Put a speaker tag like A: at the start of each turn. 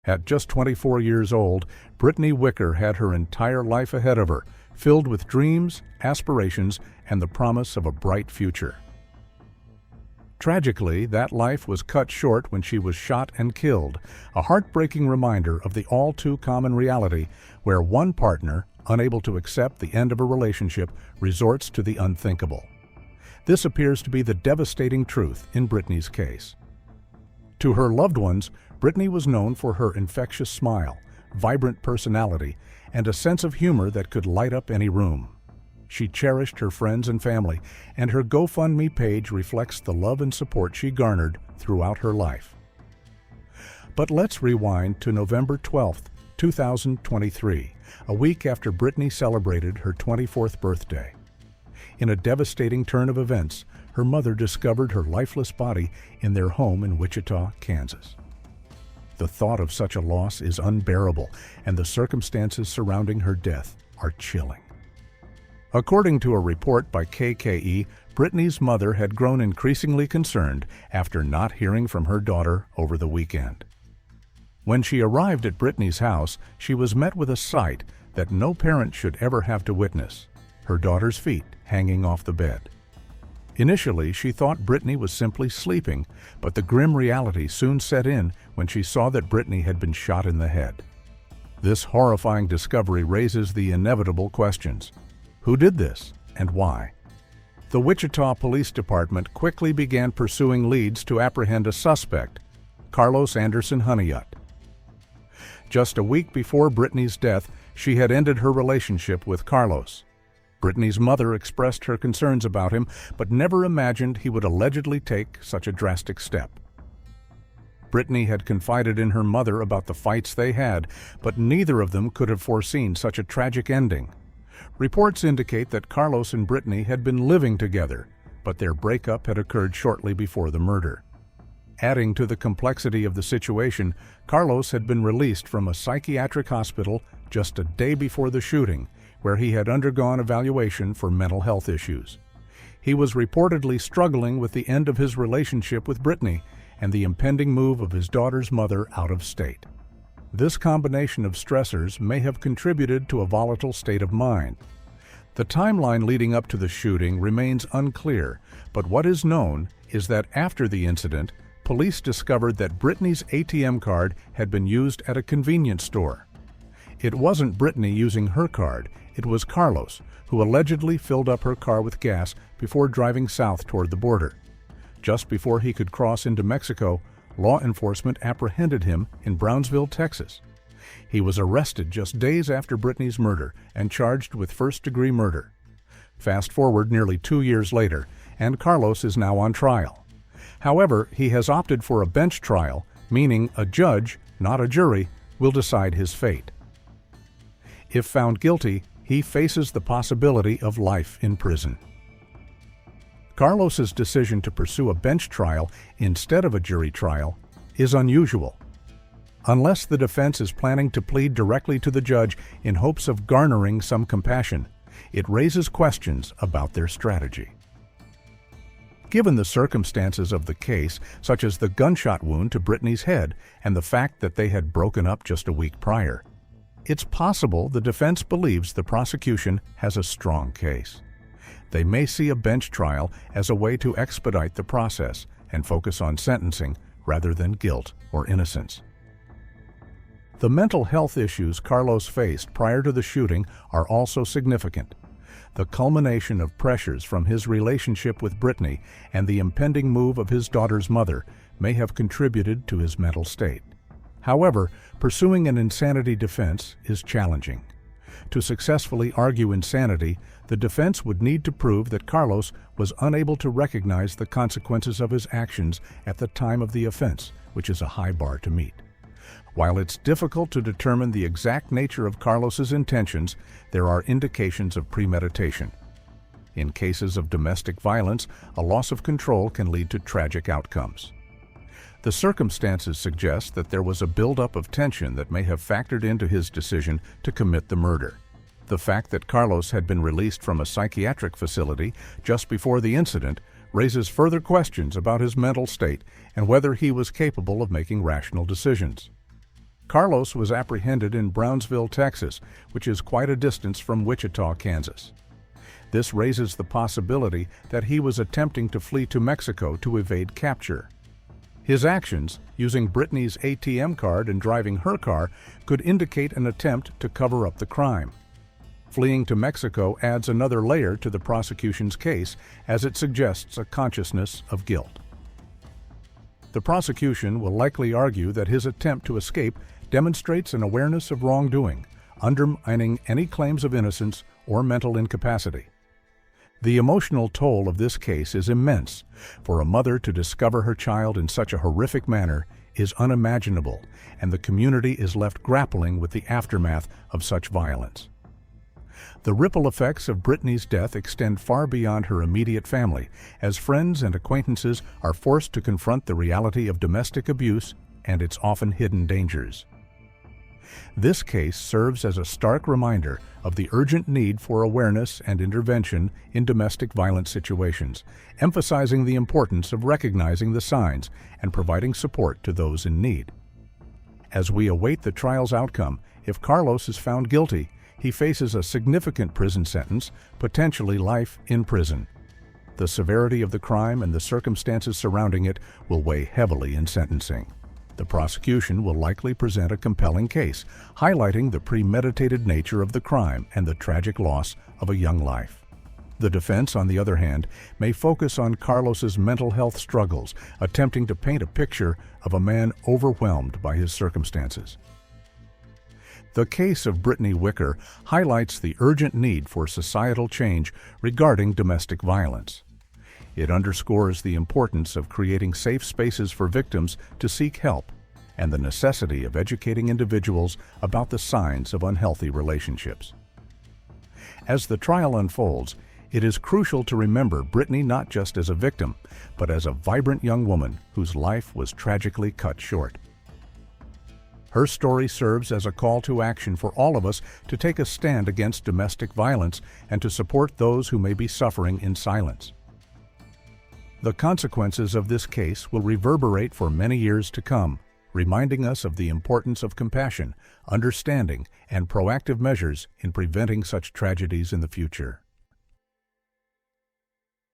A: At just 24 years old, Britnee Wicker had her entire life ahead of her, filled with dreams, aspirations, and the promise of a bright future. Tragically, that life was cut short when she was shot and killed, a heartbreaking reminder of the all-too-common reality where one partner, unable to accept the end of a relationship, resorts to the unthinkable. This appears to be the devastating truth in Britney's case. To her loved ones, Britney was known for her infectious smile, vibrant personality, and a sense of humor that could light up any room. She cherished her friends and family, and her GoFundMe page reflects the love and support she garnered throughout her life. But let's rewind to November 12, 2023, a week after Britney celebrated her 24th birthday. In a devastating turn of events, her mother discovered her lifeless body in their home in Wichita, Kansas. The thought of such a loss is unbearable, and the circumstances surrounding her death are chilling. According to a report by KKE, Britney's mother had grown increasingly concerned after not hearing from her daughter over the weekend. When she arrived at Britney's house, she was met with a sight that no parent should ever have to witness: her daughter's feet hanging off the bed. Initially, she thought Britney was simply sleeping, but the grim reality soon set in when she saw that Britney had been shot in the head. This horrifying discovery raises the inevitable questions. Who did this, and why? The Wichita Police Department quickly began pursuing leads to apprehend a suspect, Carlos Anderson-Honeycutt. Just a week before Britney's death, she had ended her relationship with Carlos. Britney's mother expressed her concerns about him, but never imagined he would allegedly take such a drastic step. Britney had confided in her mother about the fights they had, but neither of them could have foreseen such a tragic ending. Reports indicate that Carlos and Britney had been living together, but their breakup had occurred shortly before the murder. Adding to the complexity of the situation, Carlos had been released from a psychiatric hospital just a day before the shooting, where he had undergone evaluation for mental health issues. He was reportedly struggling with the end of his relationship with Britney and the impending move of his daughter's mother out of state. This combination of stressors may have contributed to a volatile state of mind. The timeline leading up to the shooting remains unclear, but what is known is that after the incident, police discovered that Britney's ATM card had been used at a convenience store. It wasn't Britney using her card, it was Carlos, who allegedly filled up her car with gas before driving south toward the border. Just before he could cross into Mexico, law enforcement apprehended him in Brownsville, Texas. He was arrested just days after Britney's murder and charged with first-degree murder. Fast forward nearly 2 years later, and Carlos is now on trial. However, he has opted for a bench trial, meaning a judge, not a jury, will decide his fate. If found guilty, he faces the possibility of life in prison. Carlos's decision to pursue a bench trial instead of a jury trial is unusual. Unless the defense is planning to plead directly to the judge in hopes of garnering some compassion, it raises questions about their strategy. Given the circumstances of the case, such as the gunshot wound to Britney's head and the fact that they had broken up just a week prior, it's possible the defense believes the prosecution has a strong case. They may see a bench trial as a way to expedite the process and focus on sentencing rather than guilt or innocence. The mental health issues Carlos faced prior to the shooting are also significant. The culmination of pressures from his relationship with Britney and the impending move of his daughter's mother may have contributed to his mental state. However, pursuing an insanity defense is challenging. To successfully argue insanity, the defense would need to prove that Carlos was unable to recognize the consequences of his actions at the time of the offense, which is a high bar to meet. While it's difficult to determine the exact nature of Carlos's intentions, there are indications of premeditation. In cases of domestic violence, a loss of control can lead to tragic outcomes. The circumstances suggest that there was a buildup of tension that may have factored into his decision to commit the murder. The fact that Carlos had been released from a psychiatric facility just before the incident raises further questions about his mental state and whether he was capable of making rational decisions. Carlos was apprehended in Brownsville, Texas, which is quite a distance from Wichita, Kansas. This raises the possibility that he was attempting to flee to Mexico to evade capture. His actions, using Britnee's ATM card and driving her car, could indicate an attempt to cover up the crime. Fleeing to Mexico adds another layer to the prosecution's case, as it suggests a consciousness of guilt. The prosecution will likely argue that his attempt to escape demonstrates an awareness of wrongdoing, undermining any claims of innocence or mental incapacity. The emotional toll of this case is immense. For a mother to discover her child in such a horrific manner is unimaginable, and the community is left grappling with the aftermath of such violence. The ripple effects of Britnee's death extend far beyond her immediate family, as friends and acquaintances are forced to confront the reality of domestic abuse and its often hidden dangers. This case serves as a stark reminder of the urgent need for awareness and intervention in domestic violence situations, emphasizing the importance of recognizing the signs and providing support to those in need. As we await the trial's outcome, if Carlos is found guilty, he faces a significant prison sentence, potentially life in prison. The severity of the crime and the circumstances surrounding it will weigh heavily in sentencing. The prosecution will likely present a compelling case, highlighting the premeditated nature of the crime and the tragic loss of a young life. The defense, on the other hand, may focus on Carlos's mental health struggles, attempting to paint a picture of a man overwhelmed by his circumstances. The case of Britnee Wicker highlights the urgent need for societal change regarding domestic violence. It underscores the importance of creating safe spaces for victims to seek help and the necessity of educating individuals about the signs of unhealthy relationships. As the trial unfolds, it is crucial to remember Britnee not just as a victim, but as a vibrant young woman whose life was tragically cut short. Her story serves as a call to action for all of us to take a stand against domestic violence and to support those who may be suffering in silence. The consequences of this case will reverberate for many years to come, reminding us of the importance of compassion, understanding, and proactive measures in preventing such tragedies in the future.